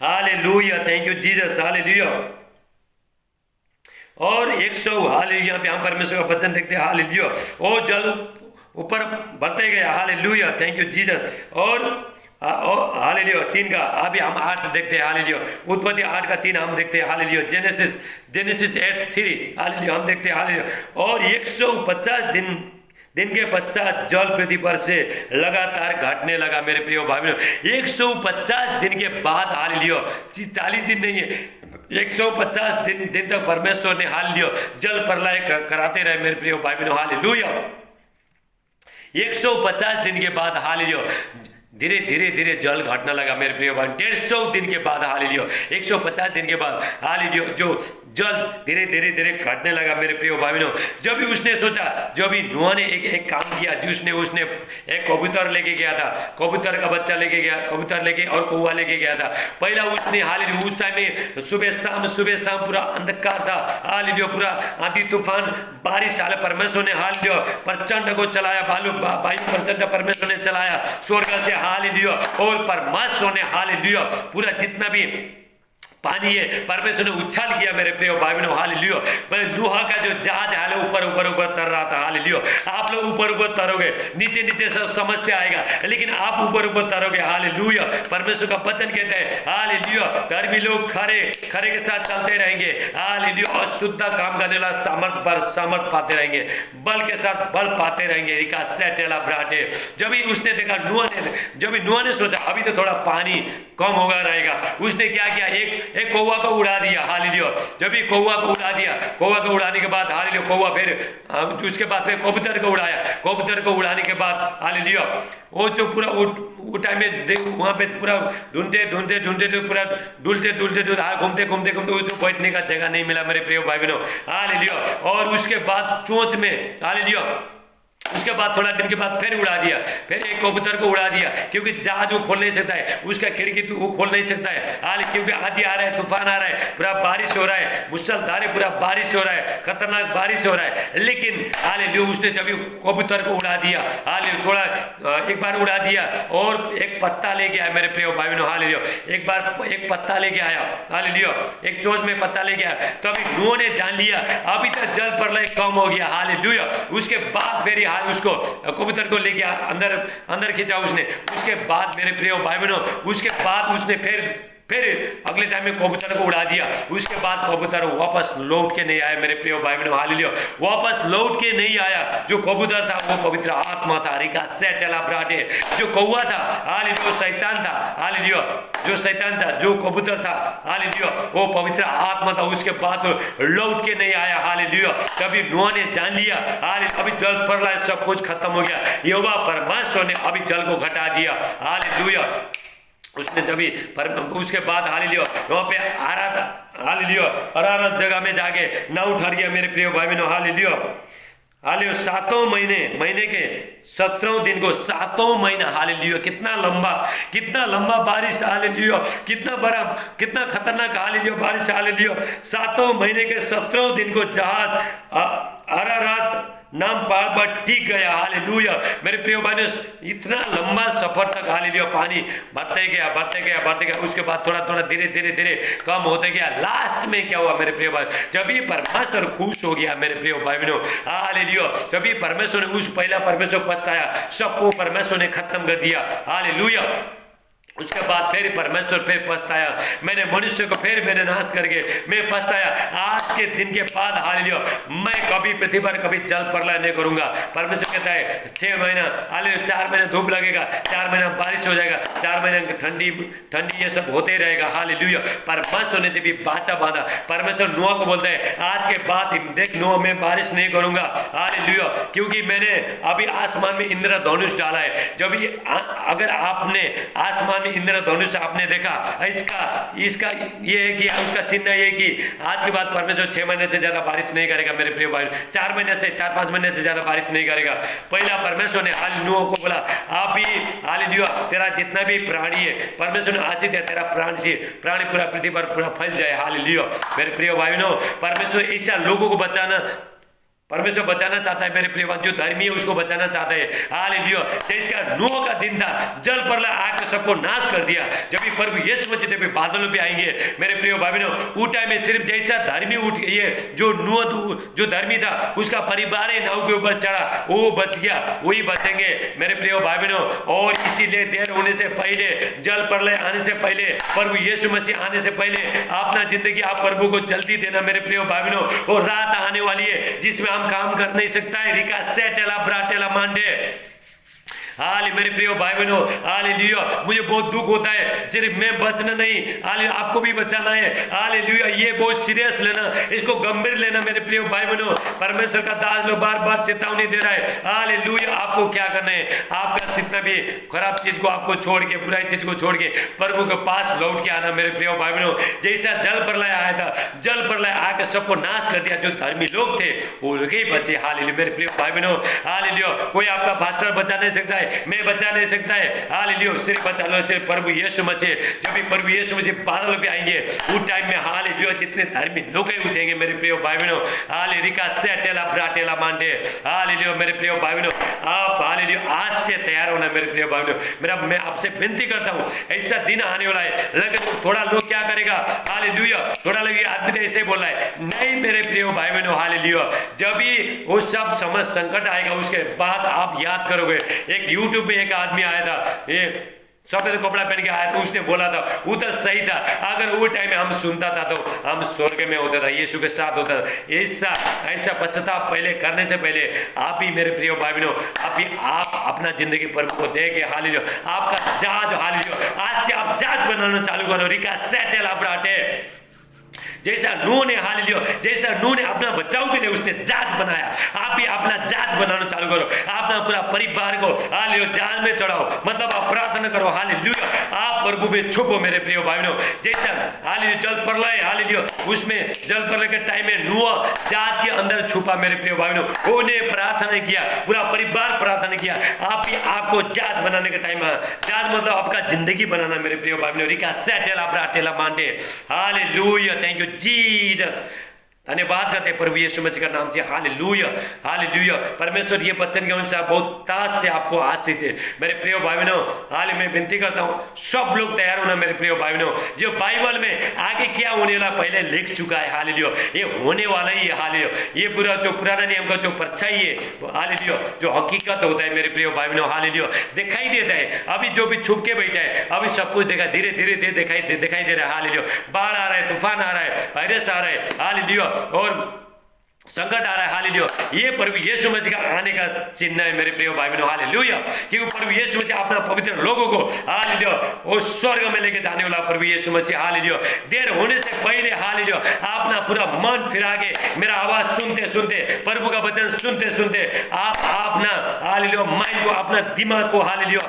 hallelujah, thank you Jesus, hallelujah. और 100, हालेलुया, यहाँ पे हम परमेश्वर का वचन देखते हैं, हालेलुया। और जल ऊपर बढ़ते गया, हालेलुया, थैंक यू जीसस। और हालेलुया 3 का अभी हम 8 देखते हैं, हालेलुया। उत्पत्ति 8 का 3 हम देखते हैं, हालेलुया। जेनेसिस 8:3 हालेलुया हम देखते हैं, हालेलुया। और 150 दिन के पश्चात जल पृथ्वी पर से लगातार घटने लगा मेरे प्रिय भाइयों। 150 दिन के बाद, हालेलुया, 40 दिन नहीं है, 150 दिन तक परमेश्वर ने, हालेलुया, जल प्रलय कराते रहे मेरे प्रिय भाइयों, हालेलुया। 150 दिन के बाद, हालेलुया, धीरे जल घटना लगा मेरे प्रिय भाई। 150 दिन के बाद, हालेलुया, 150 दिन के बाद, हालेलुया, जो जल धीरे धीरे घटने लगा मेरे प्रिय भाइयों। जब भी उसने सोचा, जब भी नूह ने एक काम किया, उसने एक कबूतर लेके गया था, कबूतर का बच्चा लेके गया, कबूतर लेके और कौवा लेके गया था। पहला उसने, हालेलुया, उस टाइम में सुबह शाम पूरा अंधकार था, हालेलुया, पूरा आंधी तूफान बारिश, हाल परमेश्वर ने, हालेलुया, प्रचंड को चलाया, वायु प्रचंड परमेश्वर ने चलाया स्वर्ग से, हालेलुया। और परमेश्वर ने, हालेलुया, पूरा जितना भी पानी है, परमेश्वर ने उछाल किया मेरे प्रिय भाई बहनों, हालेलुया। नूह का जो जहाज है ऊपर ऊपर ऊपर तर रहा था, हालेलुया। आप लोग ऊपर ऊपर तरोगे, नीचे नीचे सब समस्या आएगा, लेकिन आप ऊपर ऊपर तरोगे, हालेलुया। परमेश्वर का वचन कहता है, हालेलुया, धर्मी लोग खरे खरे के साथ चलते रहेंगे, हालेलुया, और शुद्ध काम करने वाला सामर्थ पर सामर्थ पाते रहेंगे, बल के साथ बल पाते रहेंगे। रिका सेटेला ब्राटे। जब ही उसने देखा, जब भी नूह ने सोचा अभी तो थोड़ा पानी कम होगा रहेगा, उसने क्या किया, एक कौवा को उड़ा दिया, हालेलुया। जब भी कौवा को उड़ा दिया, कौवा को उड़ाने के बाद, हालेलुया, कौवा फिर उसके बाद फिर कबूतर को उड़ाया, कबूतर को उड़ाने के बाद, हालेलुया, वो जो पूरा वो टाइम में वहाँ पे पूरा ढूंढते ढूंढते ढूंढते तो पूरा डुलते डुलते घूमते घूमते घूमते उसको बैठने का जगह नहीं मिला मेरे प्रिय भाई बहनों, हालेलुया। और उसके बाद चोंच में, हालेलुया, उसके बाद थोड़ा दिन के बाद फिर उड़ा दिया, फिर एक कबूतर को उड़ा दिया, क्योंकि जहाज वो खोल नहीं सकता है, उसका खिड़की तो वो खोल नहीं सकता है, हाल क्योंकि आंधी आ रहा है, तूफान आ रहा है, पूरा बारिश हो रहा है, मूसलाधार पूरा बारिश हो रहा है, खतरनाक बारिश हो रहा है। लेकिन हालेलुया, उसने जब कबूतर को उड़ा दिया, हालेलुया, थोड़ा एक बार उड़ा दिया और एक पत्ता लेके आया मेरे प्रिय भाई बहनों, हालेलुया, एक बार एक पत्ता लेके आया, हालेलुया, एक चोंच में पत्ता लेके आया। तो अभी नूह ने जान लिया अभी तक जल प्रलय कम हो गया, हालेलुया। उसके बाद फिर उसको कबूतर को लेके अंदर खींचा उसने। उसके बाद मेरे प्रिय भाई बहनों, उसके बाद उसने फिर अगले टाइम में कबूतर को उड़ा दिया। उसके बाद कबूतर वापस लौट के नहीं आया मेरे प्रिय भाई बहनों, हालेलुया, वापस लौट के नहीं आया। जो कबूतर था वो पवित्र आत्मा था, रिका सेटेला ब्राटे। जो कौवा था, हालेलुया, वो शैतान था, हालेलुया, जो शैतान था, जो कबूतर था, हालेलुया, वो पवित्र आत्मा था। उसके बाद लौट के नहीं आया, हालेलुया। तभी नूह ने जान लिया, हालेलुया, अभी जल प्रलय सब कुछ खत्म हो गया, यहोवा परमेश्वर ने अभी जल को घटा दिया, हालेलुया। उसने तभी उसके बाद, हालेलुया, वहाँ पे आ रहा था, हालेलुया, अरारत जगह में जाके नाव ठहर गया मेरे प्रिय भाई बहनों, हालेलुया, हालेलुया। 7 महीने के 17 दिन को 7 महीना, हालेलुया, कितना लंबा बारिश, हालेलुया, कितना बड़ा, कितना खतरनाक, हालेलुया, बारिश, हालेलुया। 7 महीने के 17 दिन को जहाज अरारत नाम पहाड़ पर टिक गया, हालेलुया। मेरे प्रिय भाइयों, इतना लंबा सफर तक, हालेलुया, पानी बढ़ते गया। उसके बाद थोड़ा थोड़ा धीरे कम होते गया। लास्ट में क्या हुआ मेरे प्रिय भाई, जब ये परमेश्वर खुश हो गया मेरे प्रिय भाई बहनों, हालेलुया, जब ये परमेश्वर ने उस पहला परमेश्वर पछताया, सबको परमेश्वर ने खत्म कर दिया, हालेलुया। उसके बाद फिर परमेश्वर फिर पछताया, मैंने मनुष्य को फिर मैंने नाश करके मैं पछताया। आज के दिन के बाद, हालेलुया, मैं कभी पृथ्वी पर कभी जल प्रलय नहीं करूंगा। परमेश्वर कहता है 6 महीना, हालेलुया, 4 महीने धूप लगेगा, 4 महीना बारिश हो जाएगा, 4 महीने ठंडी ये सब होते ही रहेगा, हालेलुया। परमेश्वर ने जब भी बाचा बांधा, परमेश्वर नूह को बोलता है आज के बाद देख नूह, मैं बारिश नहीं करूंगा, हालेलुया, क्योंकि मैंने अभी आसमान में इंद्रधनुष डाला है। जब अगर आपने आसमान इंद्रधनुष आपने देखा, इसका ये है कि उसका चिन्ह ये कि आज के बाद परमेश्वर 6 महीने से ज्यादा बारिश नहीं करेगा मेरे प्रिय भाई, 4-5 महीने से ज्यादा बारिश नहीं करेगा। पहला परमेश्वर ने नूह को बोला आप भी, हालेलुया, तेरा जितना भी प्राणी है, परमेश्वर ने आशीष दिया, तेरा प्राणी पूरा पृथ्वी पर पूरा फैल जाए, हालेलुया। मेरे प्रिय भाई बहनों, परमेश्वर ऐसा लोगों को परमेश्वर बचाना चाहता है मेरे प्रिय, जो धर्मी है उसको बचाना चाहता है, हालेलुया। जिसका नूह का दिन था, जल प्रलय आकर सबको नाश कर दिया। जब भी प्रभु यीशु मसीह जब बादलों पे आएंगे मेरे प्रिय भाई बहनों, उस टाइम में सिर्फ जैसा धर्मी उठ ये जो नूह जो धर्मी था उसका परिवार ही नाव के ऊपर चढ़ा, वो बच गया, वही बचेंगे मेरे प्रिय भाई बहनों। और इसीलिए देर होने से पहले, जल प्रलय आने से पहले, प्रभु यीशु मसीह आने से पहले अपना जिंदगी आप प्रभु को जल्दी देना मेरे प्रिय भाई बहनों। और रात आने वाली है जिसमें काम कर नहीं सकता है, रिका सेटेला ब्राटेला मांडे, हाले मेरे प्रिय भाई बहनों, हालेलुया। मुझे बहुत दुख होता है, सिर्फ मैं बचना नहीं, हालेलुया, आपको भी बचाना है, हालेलुया। ये बहुत सीरियस लेना, इसको गंभीर लेना मेरे प्रिय भाई बहनों। परमेश्वर का दास लोग बार चेतावनी दे रहा है, हालेलुया। आपको क्या करना है, आपका जितना भी खराब चीज को आपको छोड़ के, बुराई चीज को छोड़ के प्रभु के पास लौट के आना मेरे प्रिय भाई बहनों। जैसा जल प्रलय आया था, जल प्रलय आकर सबको नाश कर दिया, जो धर्मी लोग थे वो लोग ही बचे, हालेलुया। मेरे प्रिय भाई बहनों, हालेलुया। कोई आपका पास्टर बचा नहीं सकता है, है, मैं बचा नहीं सकता है। हालेलुया, सिर्फ बचा लो सिर्फ प्रभु यीशु मसीह। जब भी प्रभु यीशु मसीह बादल पे आएंगे उस टाइम में हालेलुया जितने धार्मिक लोग ही उठेंगे मेरे प्रिय भाई बहनों। हालेलुया सेटेला ब्राटेला मांडे। हालेलुया मेरे प्रिय भाई बहनों, आप हालेलुया आज से तैयार होना मेरे प्रिय भाई बहनों। मैं आपसे विनती करता हूँ, ऐसा दिन आने वाला है, लेकिन थोड़ा लोग क्या करेगा, हालेलुया थोड़ा लोग आदमी तो ऐसे बोल रहा है, नहीं मेरे प्रिय भाई बहनों हालेलुया, जब भी वो सब समझ संकट आएगा उसके बाद आप याद करोगे। एक यूट्यूब पे एक आदमी आया था, ये सफेद कपड़ा पहन के आया था, उसने बोला था वो तो सही था, अगर वो टाइम में हम सुनता था तो हम स्वर्ग में होता था, यीशु के साथ होता था। ऐसा पश्चाताप पहले करने से पहले आप भी मेरे प्रिय भाई बहनों, आप अपना जिंदगी प्रभु को दे के हालेलुया आपका जहाज हालेलुया आज से आप जहाज बनाना चालू करो। रिका सेटेल अपराटे जैसा नूह ने हालेलुया, जैसा नूह ने अपना बचाव के लिए उसने जहाज बनाया, आप भी अपना जहाज बनाना चालू करो। अपना पूरा परिवार को हालेलुया जहाज में चढ़ाओ, मतलब आप प्रार्थना करो हालेलुया, आप प्रभु में छुपो मेरे प्रिय भाई बहनों। जैसा हालेलुया जल प्रलय हालेलुया, उसमें जल प्रलय के टाइम में नूह जहाज के अंदर छुपा मेरे प्रिय भाई बहनों, उन्होंने प्रार्थना किया, पूरा परिवार प्रार्थना किया। आप भी आपको जहाज बनाने का टाइम है, जहाज मतलब आपका जिंदगी बनाना मेरे प्रिय भाई बहनों। रिका सेटेला ब्राटेला मांडे हालेलुया, थैंक यू जीसस। धन्यवाद करते हैं प्रभु यीशु मसीह का नाम से हालेलुया हालेलुया। परमेश्वर ये वचन के अनुसार बहुत ताज से आपको आशीष दे मेरे प्रिय भाई बहनों। हाल मैं विनती करता हूँ सब लोग तैयार होना मेरे प्रिय भाई बहनों। जो बाइबल में आगे क्या होने वाला पहले लिख चुका है हालेलुया, ये होने वाला ही है हालेलुया। ये पूरा जो पुराना नियम का जो परछाई है हालेलुया, जो हकीकत होता है मेरे प्रिय भाई बहनों हालेलुया, दिखाई देता है। अभी जो भी छुप के बैठा है अभी सब कुछ देखा धीरे धीरे दिखाई दे रहा है हालेलुया। बाढ़ आ रहा है, तूफान आ रहा है, वायरस आ रहा है हालेलुया, और संकट आ रहा है हालेलुया। ये प्रभु यीशु मसीह का आने का चिन्ह है मेरे प्रिय भाई बहनों हालेलुया। क्योंकि प्रभु यीशु मसीह अपना पवित्र लोगों को हालेलुया वो स्वर्ग में लेके जाने वाला प्रभु यीशु मसीह हालेलुया। देर होने से पहले हालेलुया अपना पूरा मन फिरा के मेरा आवाज सुनते सुनते, प्रभु का वचन सुनते सुनते आप अपना हालेलुया माइंड को, अपना दिमाग को हालेलुया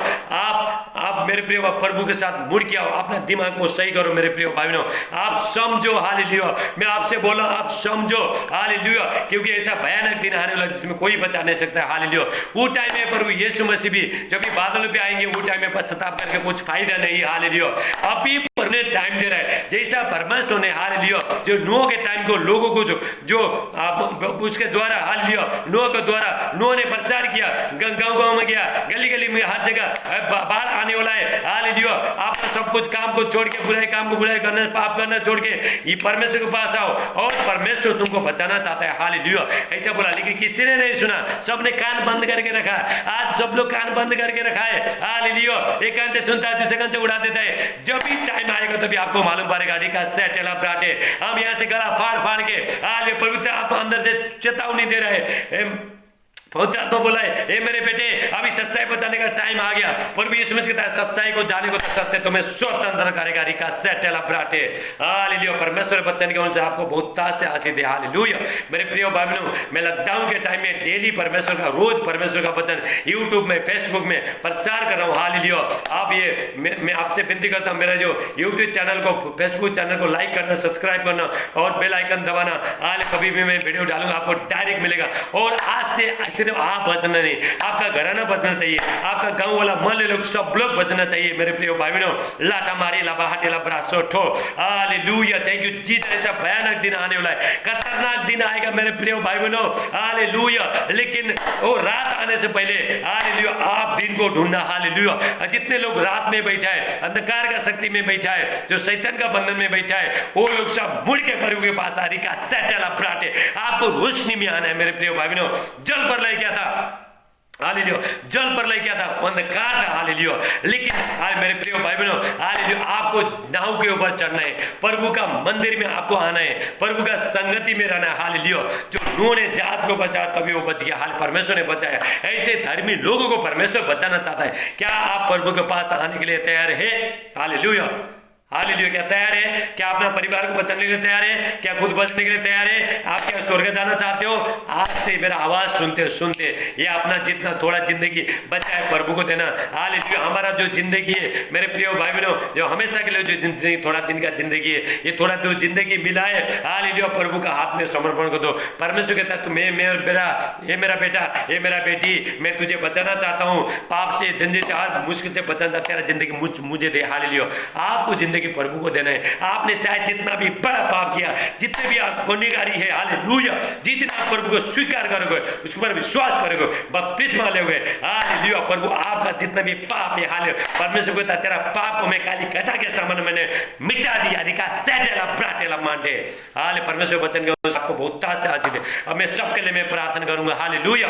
आप मेरे प्रिय प्रभु के साथ मुड़ के आओ, अपना दिमाग को सही करो मेरे प्रिय भाई बहनों। आप समझो हालेलुया, मैं आपसे बोला आप समझो हालेलुया, क्योंकि ऐसा भयानक दिन आने वाला जिसमें कोई बचा नहीं सकता है हालेलुया। वो टाइम में प्रभु यीशु मसीह भी जब भी बादलों पे आएंगे वो टाइम में पश्चाताप करके कुछ फायदा नहीं हालेलुया। अभी परने टाइम दे रहा है जैसा परमेश्वर ने हालेलुया जो नूह के टाइम को लोगों को जो उसके द्वारा हालेलुया नूह के द्वारा नूह ने प्रचार किया, गांव में गया, गली गली में हर जगह बाढ़ आने वाला है हालेलुया। आप सब कुछ काम को छोड़ के बुराई काम को बुराई करना, पाप करना छोड़ के ये परमेश्वर के पास आओ और परमेश्वर तुमको बचाना चाहता है हालेलुया। ऐसा बोला, लेकिन किसी ने नहीं सुना, सबने कान बंद करके रखा। आज सब लोग कान बंद करके रखा है हालेलुया। एक कान से सुनता है दूसरे कान से उड़ा देता है। जब भी टाइम आएगा तभी आपको मालूम पड़ेगा। का सेटेला ब्राटे हम यहाँ से गला फाड़ के हालेलुया पवित्र आत्मा अंदर से चेतावनी दे रहे हैं। पवित्र आत्मा बोला है ए मेरे बेटे अभी सच्चाई बताने का टाइम आ गया। प्रभु यीशु मसीह कहता है सच्चाई को जाने को तो सत्य तुम्हें स्वतंत्र करेगा। रिका सेटेला ब्राटे हालेलुया। परमेश्वर बच्चन के उनसे आपको बहुत ताज से आशीष दे हालेलुया। मेरे प्रिय भाई बहनों, मैं लॉकडाउन के टाइम में डेली परमेश्वर का रोज परमेश्वर का वचन यूट्यूब में फेसबुक में प्रचार कर रहा हूँ हालेलुया। आप ये मैं आपसे विनती करता हूँ मेरा जो यूट्यूब चैनल को फेसबुक चैनल को लाइक करना, सब्सक्राइब करना और बेल आइकन दबाना। हाल कभी भी मैं वीडियो डालूंगा आपको डायरेक्ट मिलेगा। और आज से सिर्फ आप बचना नहीं, आपका घराना बचना चाहिए, आपका गांव वाला मोहल्ले लोग सब लोग बचना चाहिए मेरे प्रिय भाई बहनों। लाटा मारी लाबा हटेला ब्रासो ठो हालेलुया। Thank you Jesus. ऐसा भयानक दिन आने वाला है, खतरनाक दिन आएगा मेरे प्रिय भाई बहनों हालेलुया। लेकिन वो रात आने से पहले हालेलुया आप दिन को ढूंढना हालेलुया। जितने लोग रात में बैठा है, अंधकार का शक्ति में बैठा है, जो शैतान का बंधन में बैठा है, वो लोग सब मुड़ के प्रभु के पास आ रही का सेटेला ब्राटे। आपको रोशनी में आना है मेरे प्रिय भाई बहनों। जल पर ले क्या था हालेलुया, जल पर ले क्या था अंधकार था हालेलुया। लेकिन आज मेरे प्रिय भाई बहनों हालेलुया आपको नाव के ऊपर चढ़ना है, प्रभु का मंदिर में आपको आना है, प्रभु का संगति में रहना है हालेलुया। जो नूह ने जहाज को बचाया तभी वो बच गया, हाल परमेश्वर ने बचाया। ऐसे धर्मी लोगों को परमेश्वर बचाना चाहता है। क्या आप प्रभु के पास आने के लिए तैयार है हालेलुया हालेलुया। क्या तैयार है? क्या अपना परिवार को बचाने के लिए तैयार है? क्या खुद बचने के लिए तैयार है? आप क्या स्वर्ग जाना चाहते हो? आज से मेरा आवाज सुनते ये अपना जितना थोड़ा जिंदगी बचा है प्रभु को देना। हालेलुया। हमारा जो जिंदगी है मेरे प्रिय भाई बहनों, जो हमेशा के लिए जो जिंदगी थोड़ा दिन का जिंदगी है, ये थोड़ा जो जिंदगी मिला है, हालेलुया, प्रभु का हाथ में समर्पण कर दो। परमेश्वर कहता है तुम्हें ये मेरा बेटा, ये मेरा बेटी, मैं तुझे बचाना चाहता हूँ पाप से, झंझट से, हर मुश्किल से बचाना। तेरा जिंदगी मुझे दे। हालेलुया। आपको जिंदगी प्रभु को देना है। आपने चाहे जितना भी बड़ा पाप किया, जितने भी आप गुनहगारी है, हालेलुया, जितना आप प्रभु को स्वीकार करोगे, उसके ऊपर विश्वास करोगे, बपतिस्मा लोगे, हालेलुया, प्रभु आपका जितना भी पाप है, हालेलुया, परमेश्वर कहता है तेरा पाप को मैं काली घटा के सामने मैंने मिटा दिया। रिका सेटेला ब्राटेला मांडे। हाले परमेश्वर वचन के आपको बहुत से आशीष दे। अब मैं सबके लिए मैं प्रार्थना करूंगा। Hallelujah,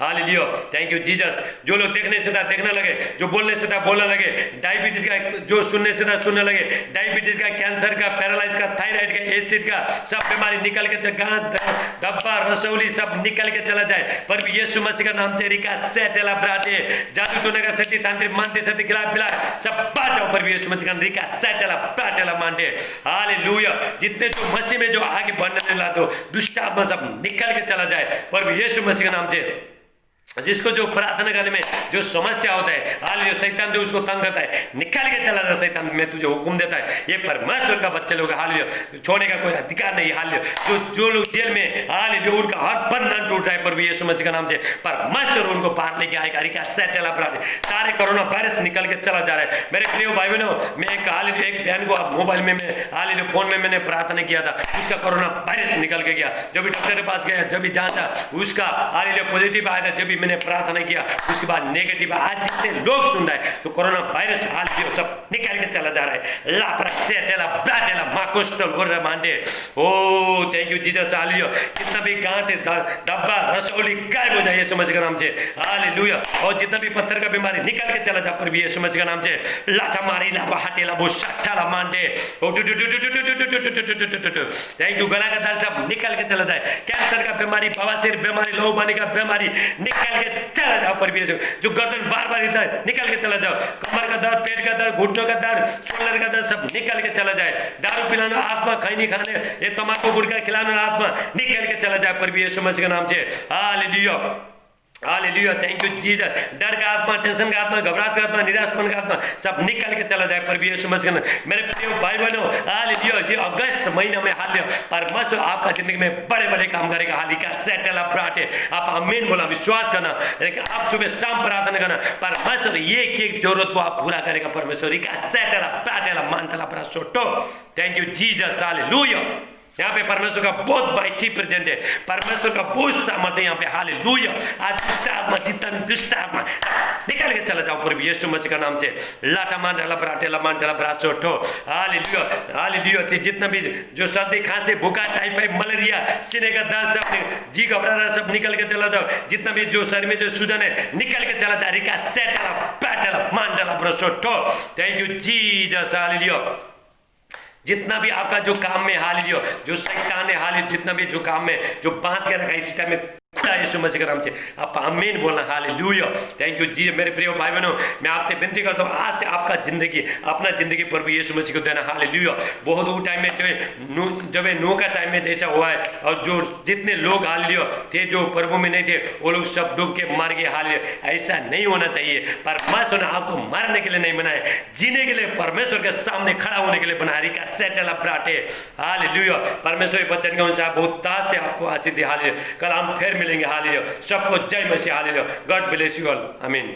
hallelujah, thank you Jesus. जो लोग देखने से था देखने लगे, जो बोलने से था बोलने लगे, डायबिटीज का जो सुनने से था सुनने लगे, डायबिटीज का, कैंसर का, पैरालाइज का, थायराइड का, एसिड का, सब बीमारी निकल के, गांठ, धब्बा, रसौली सब निकल के चला जाए। पर यीशु मसीह का नाम से रिका सेटेला ब्राटे, जादू टोने का, सती तांत्रिक, मानते सती, खिलाफ पिला सब बाजाओ पर यीशु मसीह का रिका सेटेला ब्राटेला मांडे। हालेलुया। जितने जो मसीह में जो आगे बढ़ने ला दो, दुष्ट आत्मा सब निकल के चला जाए पर यीशु मसीह के नाम से। जिसको जो प्रार्थना करने में जो समस्या होता है, हालेलुया, शैतान जो उसको तंग करता है, निकल के चला जा। शैतान में तुझे हुक्म देता है, ये परमेश्वर का बच्चे लोग, हालेलुया, छोड़ने का कोई अधिकार नहीं। हालेलुया, जो लोग जेल में, हालेलुया, उनका हर बंधन टूट रहा है पर यीशु मसीह का नाम से परमेश्वर उनको बाहर लेके आएगा। रिका सेटेला ब्राटे, सारे कोरोना वायरस निकल के चला जा रहा है। मेरे प्रिय भाई बहनों, मैं एक हालेलुया एक बहन को मोबाइल में मैं हालेलुया फोन में मैंने प्रार्थना किया था, उसका कोरोना वायरस निकल के गया। जब भी डॉक्टर के पास गया, जब भी जांचा, उसका हालेलुया पॉजिटिव आया था। जब भी मैंने प्रार्थना किया उसके बाद नेगेटिव। आज जितने लोग सुन रहे हैं तो कोरोना वायरस हालेलुया सब निकल के चला जा रहा है। लापरा सेटेला ब्राटेला माकोस्टल और मांडे। ओ थैंक यू जीसस। हालेलुया, कितना भी गांठ, धब्बा, रसौली गायब हो जाए यीशु मसीह के नाम से। हालेलुया, और जितना भी पत्थर का बीमारी निकल के चला जा पर भी यीशु मसीह के नाम से। लाठा मारी लाबा हटेला बो सट्टाला मांडे। Thank you. गला का दर्द सब निकल के चला जाए। कैंसर का बीमारी, बवासीर बीमारी, लहू पानी का बीमारी निकल के चला जाओ पर भी। जो गर्दन बार बार इधर निकल के चला जाओ, कमर का दर्द, पेट का दर्द, घुटनों का दर्द, शोल्डर का दर्द सब निकल के चला जाए। दारू पिलाना आत्मा, खैनी खाने, ये तंबाकू गुटखा खिलाना आत्मा निकल के चला जाए पर भी यीशु मसीह के नाम से। Hallelujah, hallelujah, thank you Jesus. डर का आत्मा, टेंशन का आत्मा, घबराहट का आत्मा, निराशपन का आत्मा सब निकल के चला जाए पर भी यीशु मसीह के नाम। मेरे प्रिय भाई बहनों, हालेलुया, ये अगस्त महीने में हालेलुया परमेश्वर आपका जिंदगी में बड़े बड़े काम करेगा। हालेलुया सेटेला ब्राटे, आप आमीन बोला, विश्वास करना, लेकिन आप सुबह शाम प्रार्थना करना, परमेश्वर एक एक जरूरत को आप पूरा करेगा। परमेश्वर का सेटेला ब्राटेला मांटला ब्रासोटो। Thank you Jesus. हालेलुया, यहाँ पे परमेश्वर का बहुत माइटी प्रेजेंट है, परमेश्वर का बहुत सामर्थ्य यहाँ पे। हालेलुया, आज दुष्ट आत्मा, जितना भी दुष्ट आत्मा निकल के चला जाओ प्रभु यीशु मसीह का नाम से। लाटा मांडला ब्राटेला मांडला ब्रासोटो। हालेलुया, हालेलुया, जितना भी जो सर्दी, खांसी, भूखा, टाइफाइड, मलेरिया, सीने का दर्द सब, जी घबरा रहा सब निकल के चला जाओ। जितना भी जो शरीर में जो सूजन है निकल के चला जा। रिका सेटेला ब्राटेला मांडला ब्रासोटो। Thank you Jesus. हालेलुया, जितना भी आपका जो काम में, हालेलुया, जो शैतान है, हालेलुया, जितना भी जो काम में जो बांध के रखा है इसी टाइम में यीशु मसीह के नाम से आप आमीन बोलना। हालेलुया, थैंक यू जी। मेरे प्रिय भाई बहनों, मैं आपसे विनती करता हूँ आज से आपका जिंदगी, अपना जिंदगी प्रभु यीशु मसीह को देना। हालेलुया, बहुत वो टाइम में जब नूह का टाइम में जैसा हुआ है, और जो जितने लोग हालेलुया थे जो प्रभु में नहीं थे वो लोग सब डूब के मर गए। हालेलुया, ऐसा नहीं होना चाहिए। परमेश्वर ने आपको मरने के लिए नहीं बनाया, जीने के लिए, परमेश्वर के सामने खड़ा होने के लिए बनाया। रिका सेटेला ब्राटे। हालेलुया, परमेश्वर के वचन के अनुसार बहुत ताज से आपको आशीष दे। हालेलुया, कल हम फिर मिलेंगे। हालेलुया, सबको जय मसीह। Hallelujah, God bless you all. आमीन।